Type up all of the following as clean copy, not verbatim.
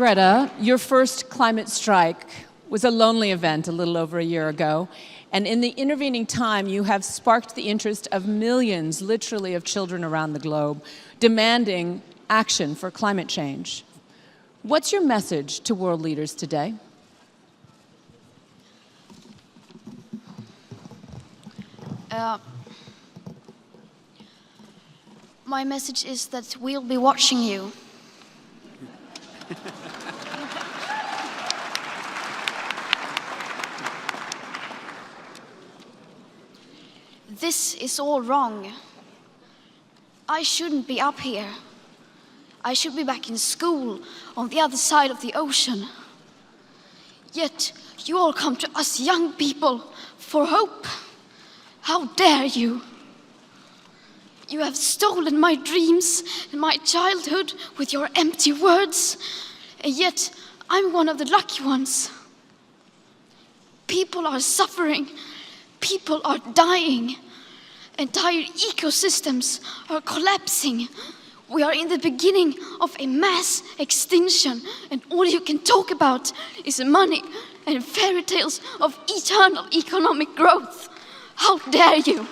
Greta, your first climate strike was a lonely event a little over a year ago, and in the intervening time, you have sparked the interest of millions, literally, of children around the globe, demanding action for climate change. What's your message to world leaders today? My message is that we'll be watching you. This is all wrong. I shouldn't be up here. I should be back in school on the other side of the ocean. Yet you all come to us young people for hope. How dare you? You have stolen my dreams and my childhood with your empty words, and yet I'm one of the lucky ones. People are suffering, people are dying, entire ecosystems are collapsing. We are in the beginning of a mass extinction, and all you can talk about is money and fairy tales of eternal economic growth. How dare you?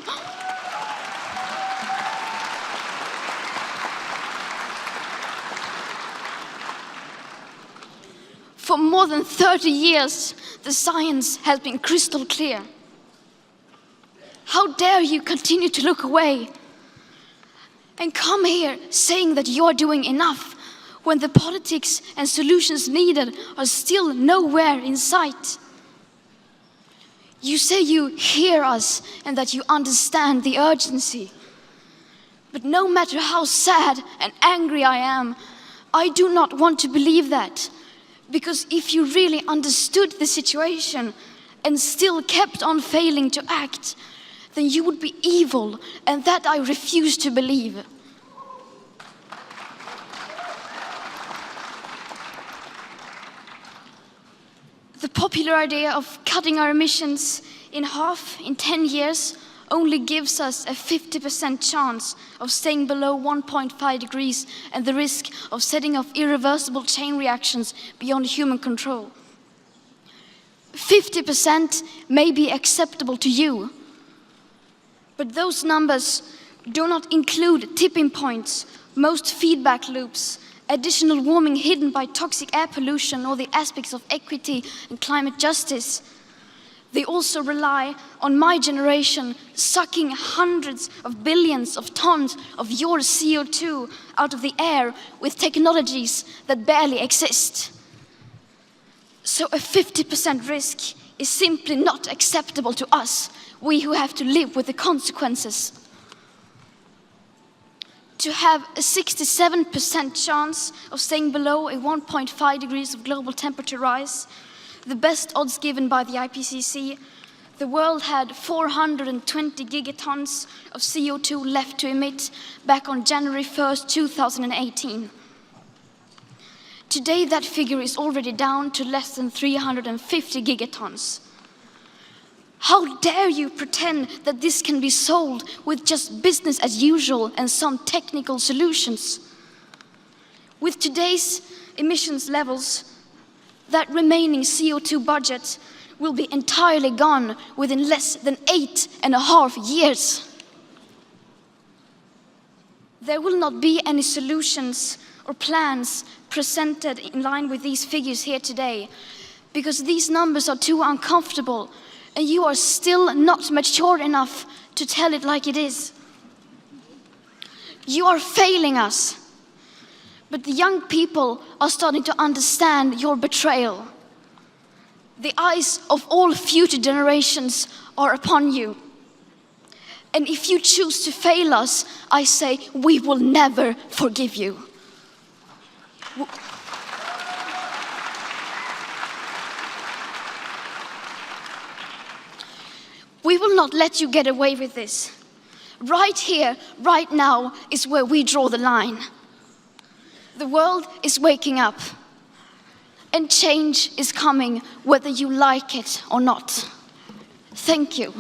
For more than 30 years, the science has been crystal clear. How dare you continue to look away and come here saying that you're doing enough when the politics and solutions needed are still nowhere in sight? You say you hear us and that you understand the urgency. But no matter how sad and angry I am, I do not want to believe that. Because if you really understood the situation and still kept on failing to act, then you would be evil, and that I refuse to believe. The popular idea of cutting our emissions in half in 10 years only gives us a 50% chance of staying below 1.5 degrees and the risk of setting off irreversible chain reactions beyond human control. 50% may be acceptable to you, but those numbers do not include tipping points, most feedback loops, additional warming hidden by toxic air pollution, or the aspects of equity and climate justice. They also rely on my generation sucking hundreds of billions of tons of your CO2 out of the air with technologies that barely exist. So a 50% risk is simply not acceptable to us, we who have to live with the consequences. To have a 67% chance of staying below a 1.5 degrees of global temperature rise, the best odds given by the IPCC, the world had 420 gigatons of CO2 left to emit back on January 1st, 2018. Today, that figure is already down to less than 350 gigatons. How dare you pretend that this can be solved with just business as usual and some technical solutions? With today's emissions levels, that remaining CO2 budget will be entirely gone within less than 8.5 years. There will not be any solutions or plans presented in line with these figures here today, because these numbers are too uncomfortable and you are still not mature enough to tell it like it is. You are failing us. But the young people are starting to understand your betrayal. The eyes of all future generations are upon you. And if you choose to fail us, I say we will never forgive you. We will not let you get away with this. Right here, right now, is where we draw the line. The world is waking up, and change is coming whether you like it or not. Thank you.